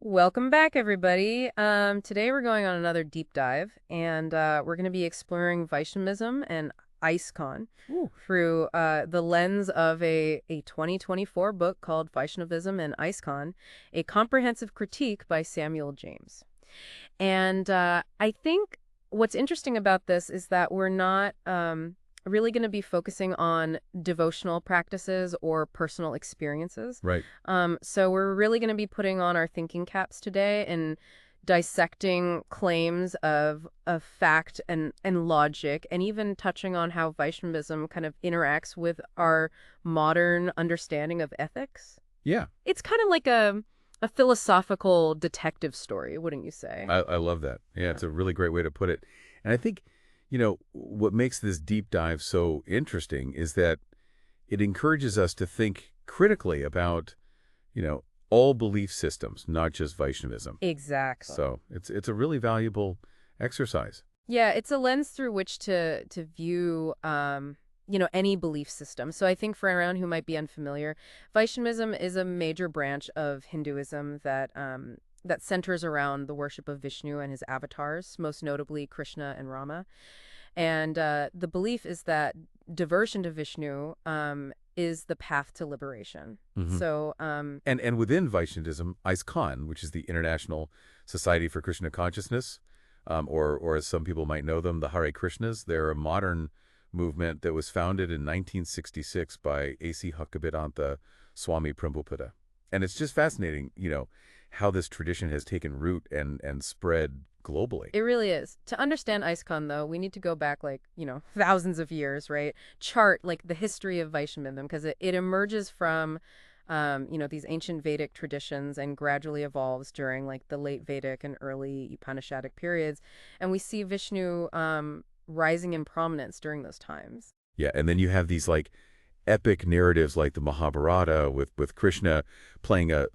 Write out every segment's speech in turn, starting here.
Welcome back, everybody. Today we're going on another deep dive, and we're going to be exploring Vaishnavism and ISKCON Ooh. through the lens of a 2024 book called Vaishnavism and ISKCON, a comprehensive critique by Samuel James. And I think what's interesting about this is that we're not really going to be focusing on devotional practices or personal experiences. Right. So we're really going to be putting on our thinking caps today and dissecting claims of fact and logic, and even touching on how Vaishnavism kind of interacts with our modern understanding of ethics. Yeah, It's kind of like a philosophical detective story, wouldn't you say? I love that. Yeah, Yeah. it's a really great way to put it. And I think, what makes this deep dive so interesting is that it encourages us to think critically about, all belief systems, not just Vaishnavism. Exactly. So it's a really valuable exercise. Yeah, it's a lens through which to view any belief system. So I think for anyone who might be unfamiliar, Vaishnavism is a major branch of Hinduism that centers around the worship of Vishnu and his avatars, most notably Krishna and Rama. And the belief is that devotion to Vishnu is the path to liberation. hmm So, And within Vaishnavism, ISKCON, which is the International Society for Krishna Consciousness, or as some people might know them, the Hare Krishnas, they're a modern movement that was founded in 1966 by A.C. Bhaktivedanta Swami Prabhupada. And it's just fascinating, how this tradition has taken root and spread globally. it really is. To understand ISKCON, though, we need to go back, like, thousands of years, right? Chart, like, the history of Vaishnavism, because it emerges from, these ancient Vedic traditions and gradually evolves during, like, the late Vedic and early Upanishadic periods. And we see Vishnu rising in prominence during those times. Yeah, and then you have these like epic narratives like the Mahabharata with Krishna playing a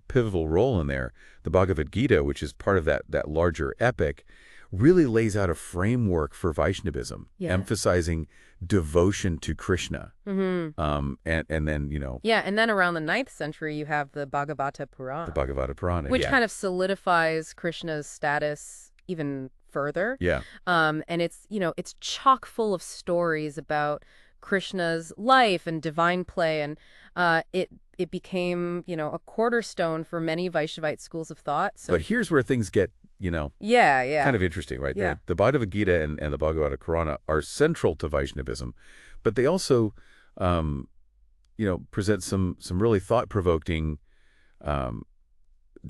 pivotal role in there. The Bhagavad Gita, which is part of that larger epic, really lays out a framework for Vaishnavism, Yeah. emphasizing devotion to Krishna. Mm-hmm. And then, Yeah, and then around the ninth century, you have the Bhagavata the Purana, Bhagavata Purana. which Yeah. kind of solidifies Krishna's status even further. Yeah. And it's chock full of stories about Krishna's life and divine play, and it became, a cornerstone for many Vaishnavite schools of thought. So But here's where things get, yeah, yeah, kind of interesting, right? yeah. The Bhagavad Gita and the Bhagavata Purana are central to Vaishnavism, but they also, um, present some really thought-provoking um,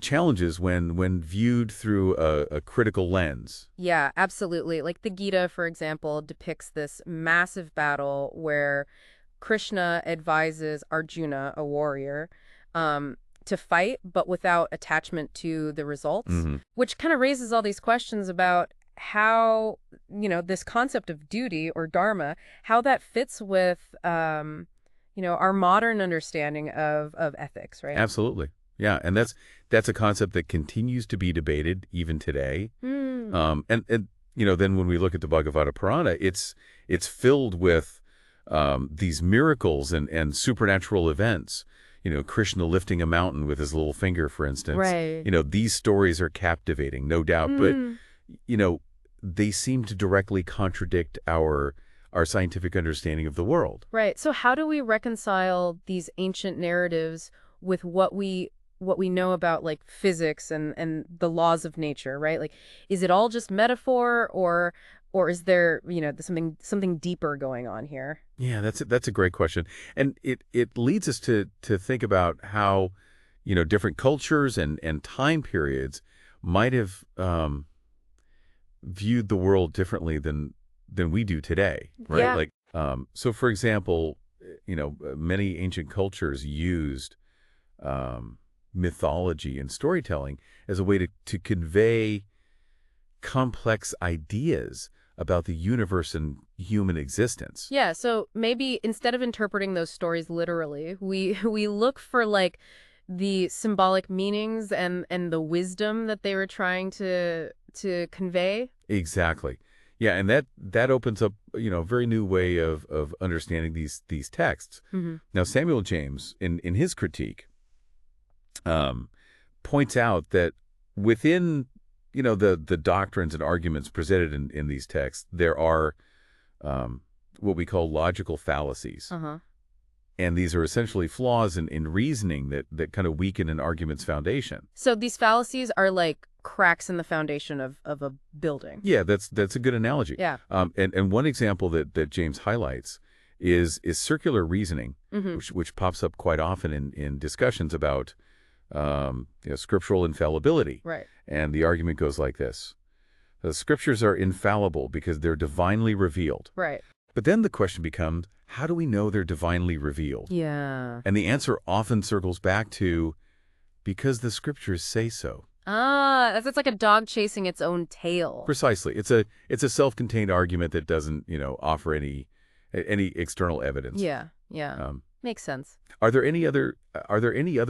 challenges when viewed through a critical lens. Yeah, absolutely. Like the Gita, for example, depicts this massive battle where Krishna advises Arjuna, a warrior, to fight, but without attachment to the results, hmm which kind of raises all these questions about how, this concept of duty or dharma, how that fits with, our modern understanding of ethics, right? Absolutely. Yeah, and that's a concept that continues to be debated even today. Hmm. And then when we look at the Bhagavata Purana, it's filled with these miracles and supernatural events. Krishna lifting a mountain with his little finger, for instance. Right. These stories are captivating, no doubt, but Hmm. you know, they seem to directly contradict our scientific understanding of the world. Right. So how do we reconcile these ancient narratives with what we know about like physics and the laws of nature, right? Like is it all just metaphor or is there, something deeper going on here? Yeah, that's a great question, and it leads us to think about how different cultures and time periods might have viewed the world differently than we do today, right? Yeah. Like, so for example, many ancient cultures used mythology and storytelling as a way to convey complex ideas about the universe and human existence. Yeah, so maybe instead of interpreting those stories literally, we we look for like the symbolic meanings and the wisdom that they were trying to convey. Exactly. Yeah, and that opens up, a very new way of understanding these texts. Hmm. Now, Samuel James, in his critique, um, points out that within, the doctrines and arguments presented in these texts, there are what we call logical fallacies. Uh-huh. And these are essentially flaws in reasoning that kind of weaken an argument's foundation. So these fallacies are like cracks in the foundation of a building. Yeah, that's a good analogy. Yeah. And one example that James highlights is circular reasoning, Mm-hmm. which pops up quite often in discussions about scriptural infallibility. Right. And the argument goes like this. The scriptures are infallible because they're divinely revealed. Right. But then the question becomes, how do we know they're divinely revealed? Yeah. And the answer often circles back to, because the scriptures say so. Ah, that's like a dog chasing its own tail. Precisely. It's a self-contained argument that doesn't, offer any external evidence. Yeah. Yeah. Makes sense. Are there any other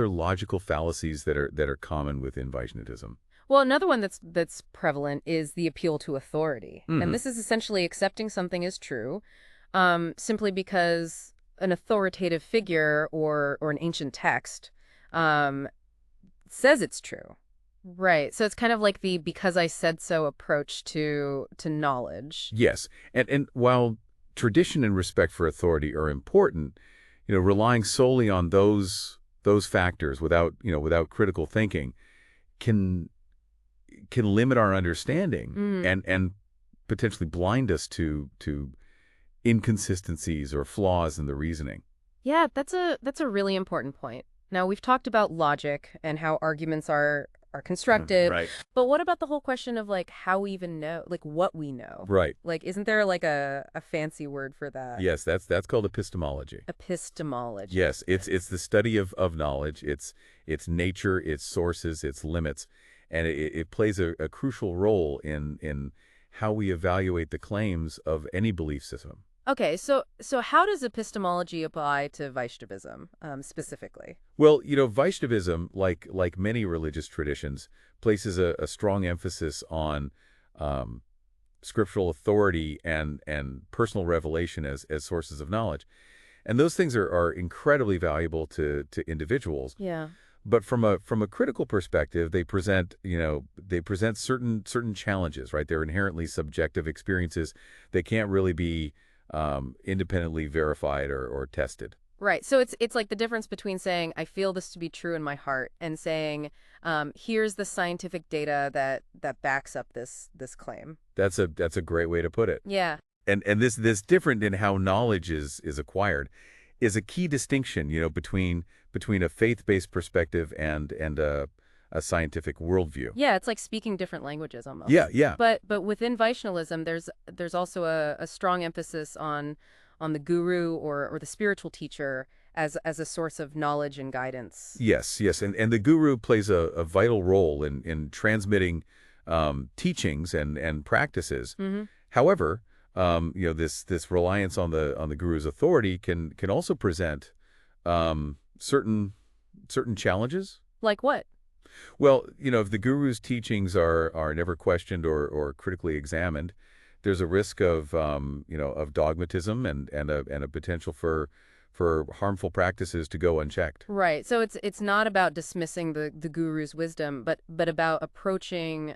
logical fallacies that are common within Vaishnavism? Well, another one that's prevalent is the appeal to authority. Mhm. And this is essentially accepting something as true, simply because an authoritative figure or an ancient text um, says it's true. Right. So it's kind of like the because I said so approach to knowledge. Yes. And while tradition and respect for authority are important, relying solely on those factors without critical thinking can limit our understanding and potentially blind us to inconsistencies or flaws in the reasoning. Yeah, that's a really important point. Now, we've talked about logic and how arguments are constructed, Right. but what about the whole question of like how we even know, like what we know? Right. Like, isn't there like a fancy word for that? Yes, that's called epistemology. Epistemology. Yes, it's the study of knowledge, its nature, its sources, its limits, and it plays a crucial role in how we evaluate the claims of any belief system. Okay, so how does epistemology apply to Vaishnavism specifically? Well, Vaishnavism, like many religious traditions, places a strong emphasis on scriptural authority and personal revelation as sources of knowledge. And those things are incredibly valuable to individuals. Yeah. But from a critical perspective, they present certain challenges, right? They're inherently subjective experiences. They can't really be independently verified or tested. Right. So it's like the difference between saying I feel this to be true in my heart and saying here's the scientific data that backs up this claim. That's a great way to put it. Yeah. And this different in how knowledge is acquired is a key distinction, between a faith-based perspective and a scientific worldview. Yeah, it's like speaking different languages almost. Yeah. But within Vaishnavism, there's also a strong emphasis on the guru or the spiritual teacher as a source of knowledge and guidance. Yes. And the guru plays a vital role in transmitting teachings and practices. Mm-hmm. However, this reliance on the guru's authority can also present certain challenges. Like what? Well, if the guru's teachings are never questioned or critically examined, there's a risk of dogmatism and a potential for harmful practices to go unchecked. Right. So it's not about dismissing the guru's wisdom, but about approaching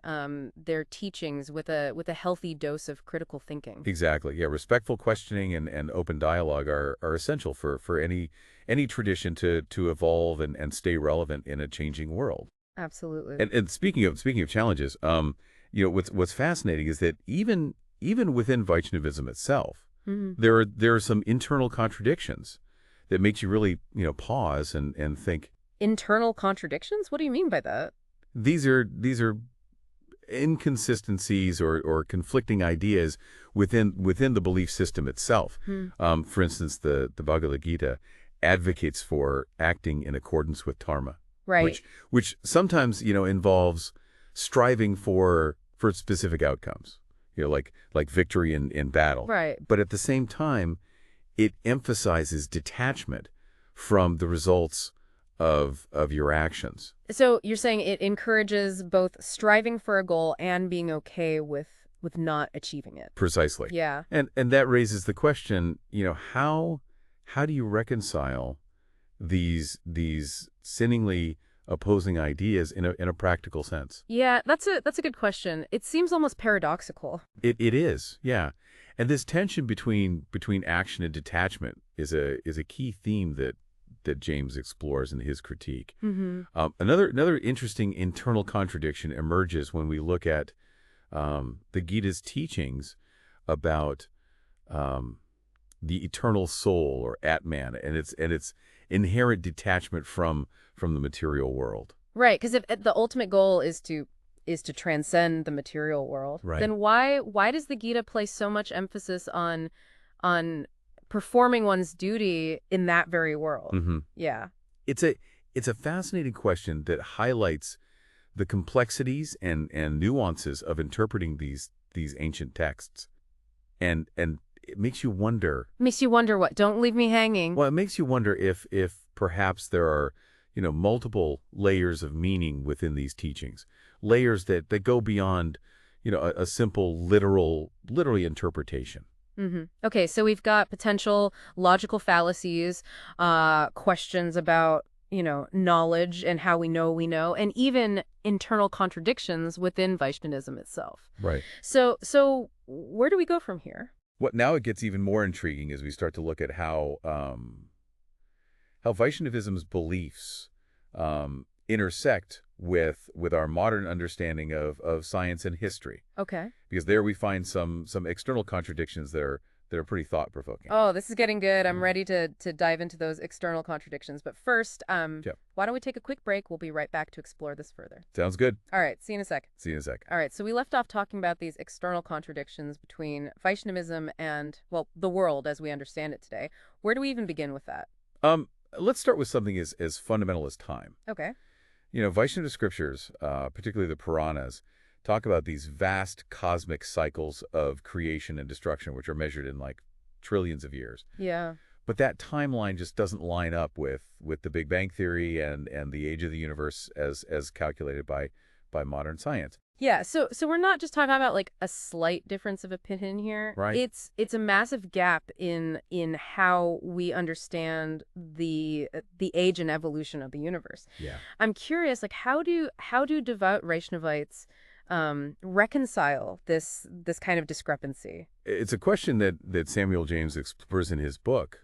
their teachings with a healthy dose of critical thinking. Exactly. Yeah. Respectful questioning and open dialogue are essential for any tradition to evolve and stay relevant in a changing world. Absolutely. And speaking of challenges, what's fascinating is that even within Vaishnavism itself, Mm-hmm. there are some internal contradictions that makes you really pause and think. Internal contradictions? What do you mean by that? These are inconsistencies or conflicting ideas within the belief system itself. For instance, the Bhagavad Gita advocates for acting in accordance with dharma. Right. Which sometimes, involves striving for specific outcomes, like victory in battle. Right. But at the same time, it emphasizes detachment from the results of your actions. So you're saying it encourages both striving for a goal and being okay with not achieving it. Precisely. Yeah. And that raises the question, how do you reconcile these seemingly opposing ideas in a practical sense? Yeah, that's a good question. It seems almost paradoxical. It is, yeah. And this tension between action and detachment is a key theme that James explores in his critique. Mm-hmm. Another interesting internal contradiction emerges when we look at the Gita's teachings about um, the eternal soul or Atman and its inherent detachment from the material world. Right, because if the ultimate goal is to transcend the material world, Right. then why does the Gita place so much emphasis on performing one's duty in that very world? hmm Yeah. It's a fascinating question that highlights the complexities and nuances of interpreting these ancient texts. And it makes you wonder. Makes you wonder what. Don't leave me hanging. Well, it makes you wonder if perhaps there are, multiple layers of meaning within these teachings, layers that go beyond, a simple literally interpretation. Okay, so we've got potential logical fallacies, questions about, knowledge and how we know, and even internal contradictions within Vaishnavism itself. Right. So where do we go from here? What now it gets even more intriguing as we start to look at how Vaishnavism's beliefs intersect with our modern understanding of science and history. Okay. Because there we find some external contradictions that are pretty thought-provoking. Oh, this is getting good. I'm ready to dive into those external contradictions. But first, Yep. why don't we take a quick break? We'll be right back to explore this further. Sounds good. All right, see you in a sec. See you in a sec. All right, so we left off talking about these external contradictions between Vaishnavism and, well, the world as we understand it today. Where do we even begin with that? Let's start with something as fundamental as time. Okay. Vaishnava scriptures, particularly the Puranas, talk about these vast cosmic cycles of creation and destruction, which are measured in like trillions of years. Yeah. But that timeline just doesn't line up with the Big Bang Theory and the age of the universe as calculated by modern science. Yeah, so we're not just talking about like a slight difference of opinion here. Right. It's a massive gap in how we understand the age and evolution of the universe. Yeah. I'm curious, like how do devout Vaishnavites reconcile this kind of discrepancy? It's a question that Samuel James explores in his book.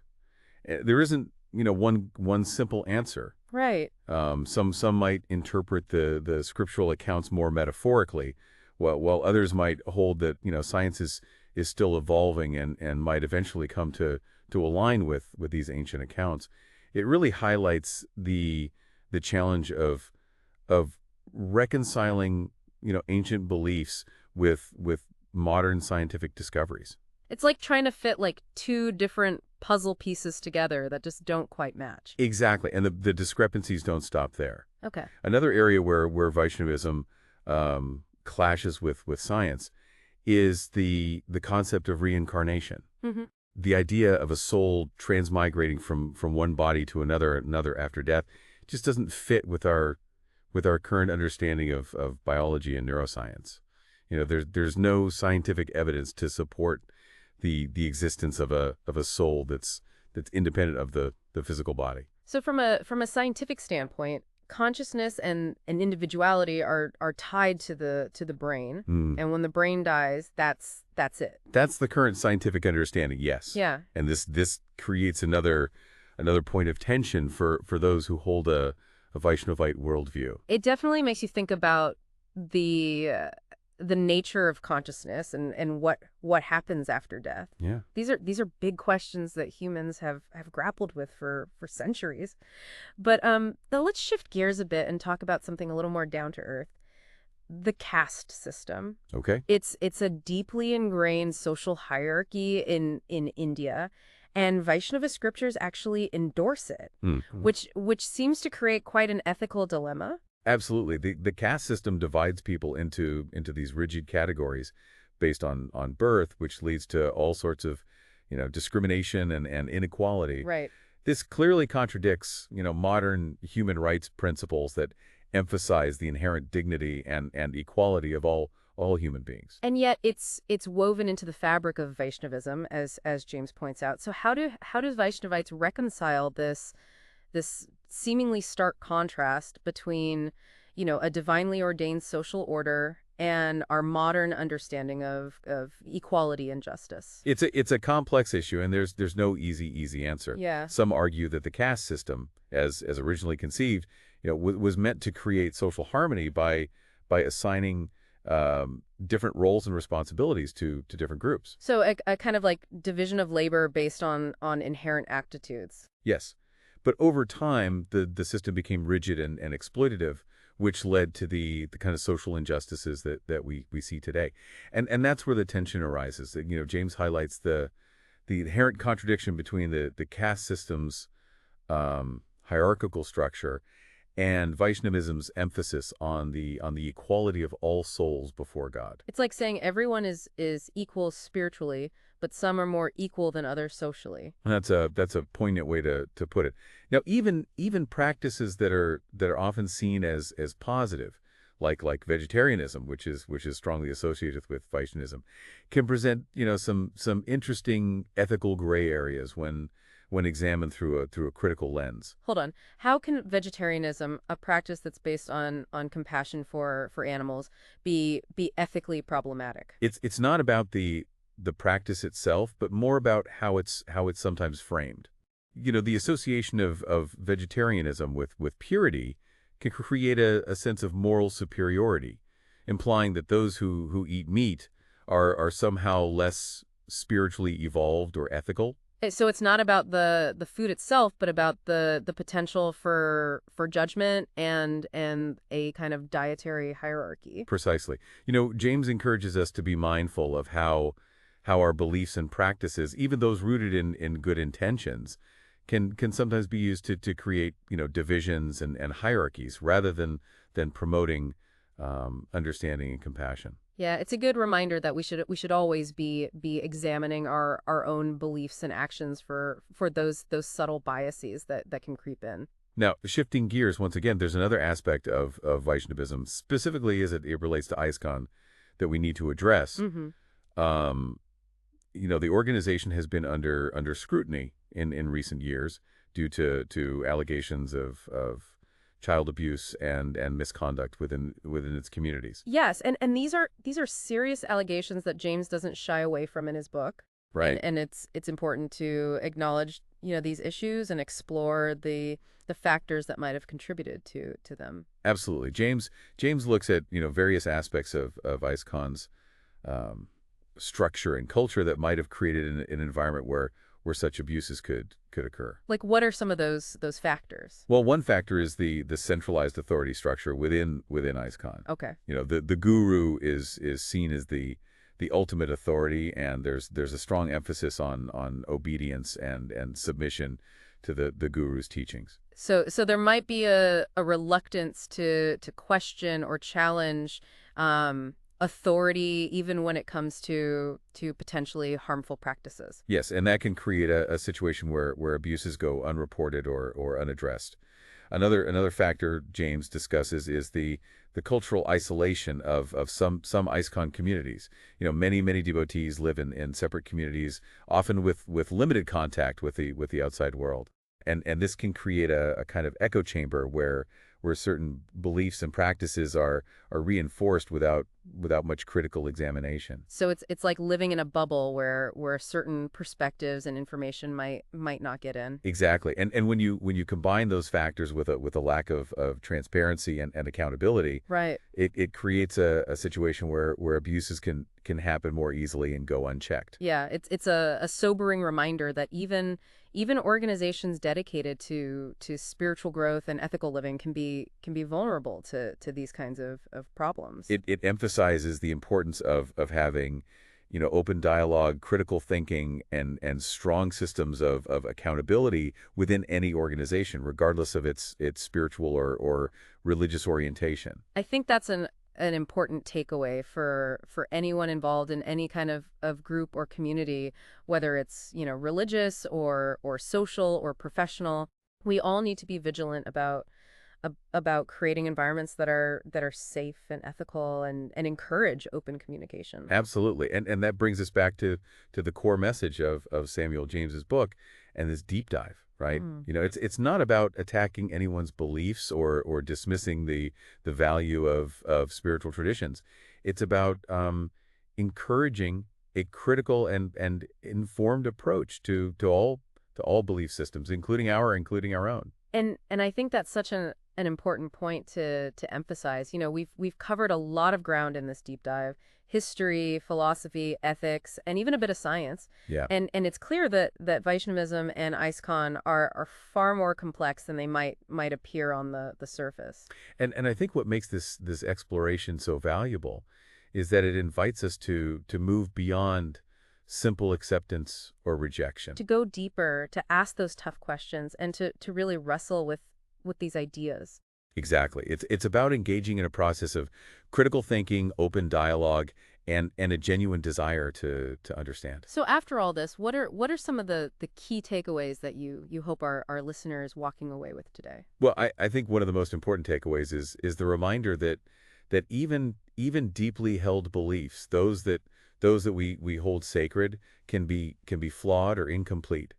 There isn't, one simple answer. Right. Some might interpret the scriptural accounts more metaphorically, while others might hold that science is still evolving and might eventually come to align with these ancient accounts. It really highlights the challenge of reconciling ancient beliefs with modern scientific discoveries. It's like trying to fit like two different puzzle pieces together that just don't quite match. Exactly, and the discrepancies don't stop there. Okay. Another area where Vaishnavism clashes with science is the concept of reincarnation. Mm-hmm. The idea of a soul transmigrating from one body to another after death just doesn't fit with our current understanding of biology and neuroscience. There's no scientific evidence to support the existence of a soul that's independent of the physical body. So from a scientific standpoint, consciousness and individuality are tied to the brain, and when the brain dies, that's it. That's the current scientific understanding, yes. Yeah. And this creates another point of tension for those who hold a Vaishnavite worldview. It definitely makes you think about the nature of consciousness and what happens after death. Yeah. These are big questions that humans have grappled with for centuries. But now let's shift gears a bit and talk about something a little more down to earth. The caste system. Okay. It's a deeply ingrained social hierarchy in India, and Vaishnava scriptures actually endorse it, which seems to create quite an ethical dilemma. Absolutely. The caste system divides people into these rigid categories based on birth, which leads to all sorts of, discrimination and inequality. Right. This clearly contradicts, modern human rights principles that emphasize the inherent dignity and equality of all human beings. And yet it's woven into the fabric of Vaishnavism, as James points out. So how do Vaishnavites reconcile this seemingly stark contrast between, a divinely ordained social order and our modern understanding of equality and justice. It's a complex issue, and there's no easy answer. Yeah. Some argue that the caste system, as originally conceived, was meant to create social harmony by assigning different roles and responsibilities to different groups. So a kind of like division of labor based on inherent aptitudes. Yes, but over time, the system became rigid and exploitative, which led to the kind of social injustices that we see today. And that's where the tension arises. James highlights the inherent contradiction between the caste system's hierarchical structure and Vaishnavism's emphasis on the equality of all souls before God. It's like saying everyone is equal spiritually, but some are more equal than others socially. And that's a poignant way to put it. Now, even practices that are often seen as positive, like vegetarianism, which is strongly associated with Vaishnavism, can present some interesting ethical gray areas when examined through a critical lens. Hold on. How can vegetarianism, a practice that's based on compassion for animals, be ethically problematic? It's not about the practice itself, but more about how it's sometimes framed. The association of vegetarianism with purity can create a sense of moral superiority, implying that those who eat meat are somehow less spiritually evolved or ethical. So it's not about the food itself, but about the potential for judgment and a kind of dietary hierarchy. Precisely. James encourages us to be mindful of how our beliefs and practices, even those rooted in good intentions, can sometimes be used to create divisions and hierarchies rather than promoting understanding and compassion. Yeah, it's a good reminder that we should always be examining our own beliefs and actions for those subtle biases that can creep in. Now, shifting gears once again, there's another aspect of Vaishnavism, specifically as it relates to ISKCON, that we need to address. Hmm. Um, the organization has been under scrutiny in recent years due to allegations of child abuse and misconduct within its communities. Yes, and these are serious allegations that James doesn't shy away from in his book. Right. And it's important to acknowledge, these issues and explore the factors that might have contributed to them. Absolutely. James looks at various aspects of ISKCON's structure and culture that might have created an environment where such abuses could occur. Like, what are some of those factors? Well, one factor is the centralized authority structure within ISKCON. Okay. The guru is seen as the ultimate authority, and there's a strong emphasis on obedience and submission to the guru's teachings. So there might be a reluctance to question or challenge authority, even when it comes to potentially harmful practices. Yes, and that can create a situation where abuses go unreported or unaddressed. Another factor James discusses is the cultural isolation of some ISKCON communities. Many devotees live in separate communities, often with limited contact with the outside world. And this can create a kind of echo chamber where certain beliefs and practices are reinforced without much critical examination. So it's like living in a bubble where certain perspectives and information might not get in. Exactly. And when you combine those factors with a lack of transparency and accountability, Right. it creates a situation where abuses can happen more easily and go unchecked. Yeah, it's a sobering reminder that even organizations dedicated to spiritual growth and ethical living can be vulnerable to these kinds of problems. It emphasizes the importance of having open dialogue, critical thinking, and strong systems of accountability within any organization, regardless of its spiritual or religious orientation. I think that's an important takeaway for anyone involved in any kind of group or community, whether it's, religious or social or professional. We all need to be vigilant about creating environments that are safe and ethical and encourage open communication. Absolutely. And that brings us back to the core message of Samuel James's book, and this deep dive, right? Mm. It's not about attacking anyone's beliefs or dismissing the value of spiritual traditions. It's about encouraging a critical and informed approach to all belief systems, including our own. And I think that's such an important point to emphasize. We've covered a lot of ground in this deep dive: history, philosophy, ethics, and even a bit of science. Yeah, And it's clear that Vaishnavism and ISKCON are far more complex than they might appear on the surface. and I think what makes this exploration so valuable is that it invites us to move beyond simple acceptance or rejection. To go deeper, to ask those tough questions, and to really wrestle with these ideas. Exactly. It's about engaging in a process of critical thinking, open dialogue, and a genuine desire to understand. So after all this, what are some of the key takeaways that you hope our listeners walking away with today? Well, I think one of the most important takeaways is the reminder that even deeply held beliefs, those that we hold sacred, can be flawed or incomplete.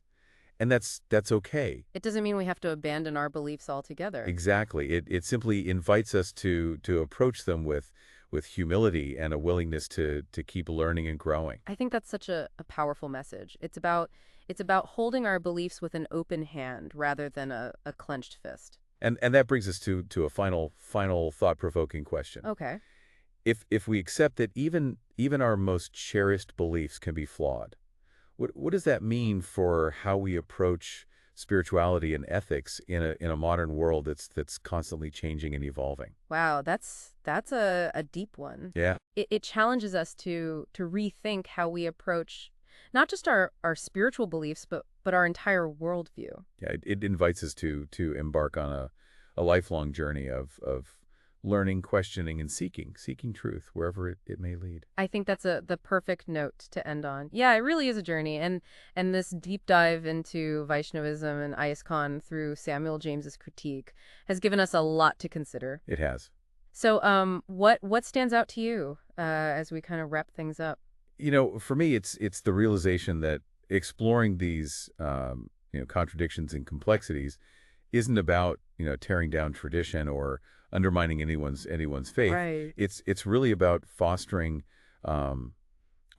And that's okay. It doesn't mean we have to abandon our beliefs altogether. Exactly. It simply invites us to approach them with humility and a willingness to keep learning and growing. I think that's such a powerful message. It's about holding our beliefs with an open hand rather than a clenched fist. And that brings us to a final thought-provoking question. Okay. If we accept that even our most cherished beliefs can be flawed, what does that mean for how we approach spirituality and ethics in a modern world that's constantly changing and evolving? Wow, that's a deep one. Yeah, It challenges us to rethink how we approach not just our spiritual beliefs, but our entire worldview. yeah. It invites us to embark on a lifelong journey of learning, questioning, and seeking truth wherever it may lead. I think that's the perfect note to end on. Yeah, it really is a journey, and this deep dive into Vaishnavism and ISKCON through Samuel James's critique has given us a lot to consider. It has. So, what stands out to you as we kind of wrap things up? For me, it's the realization that exploring these contradictions and complexities isn't about tearing down tradition or undermining anyone's faith. Right. It's really about fostering a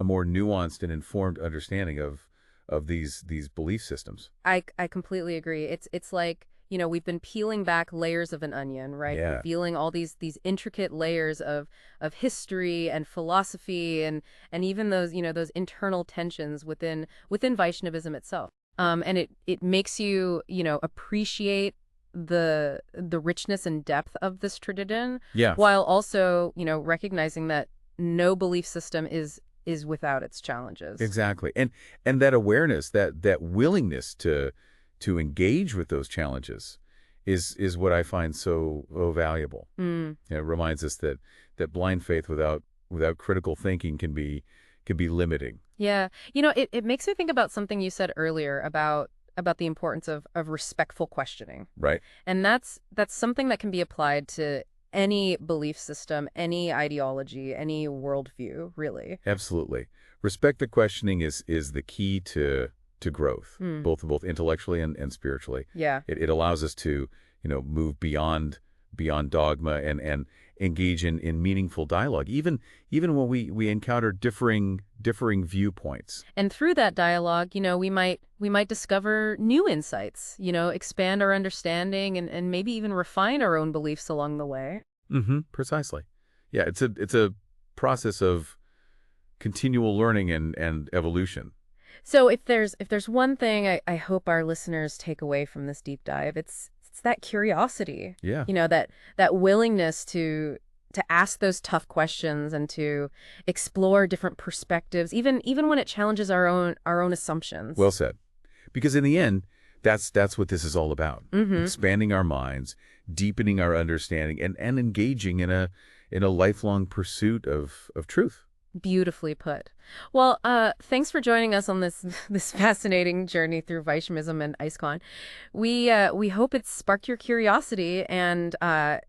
more nuanced and informed understanding of these belief systems. I completely agree. It's like, we've been peeling back layers of an onion, right? Yeah, Revealing all these intricate layers of history and philosophy and even those internal tensions within Vaishnavism itself. And it makes you, appreciate the richness and depth of this tradition yeah, while also, recognizing that no belief system is without its challenges. exactly. And that awareness, that willingness to engage with those challenges is what I find so valuable. Mm. It reminds us that blind faith without critical thinking can be limiting. Yeah. It makes me think about something you said earlier about the importance of respectful questioning. Right. And that's something that can be applied to any belief system, any ideology, any worldview, really. Absolutely. Respect the questioning is the key to growth, Mm. both intellectually and spiritually. Yeah. It allows us to, move beyond dogma and engage in meaningful dialogue, even when we encounter differing viewpoints. And through that dialogue, we might discover new insights, expand our understanding and maybe even refine our own beliefs along the way. Mm-hmm. Precisely. Yeah, it's a process of continual learning and evolution. So if there's one thing I hope our listeners take away from this deep dive, it's that curiosity. Yeah. That willingness to ask those tough questions and to explore different perspectives, even when it challenges our own assumptions. Well said. Because in the end, that's what this is all about. Mm-hmm. Expanding our minds, deepening our understanding, and engaging in a lifelong pursuit of truth. Beautifully put. Well, thanks for joining us on this this fascinating journey through Vaishnavism and ISKCON. We hope it's sparked your curiosity and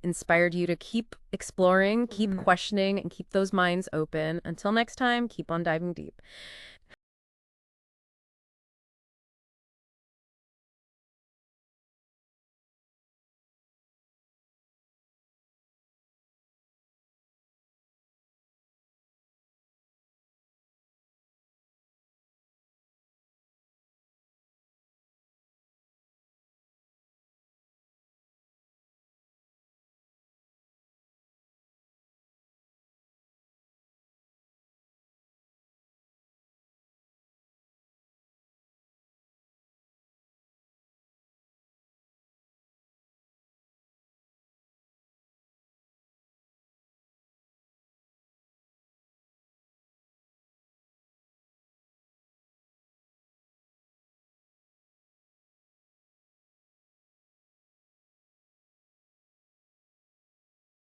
inspired you to keep exploring, keep questioning, and keep those minds open. Until next time, keep on diving deep.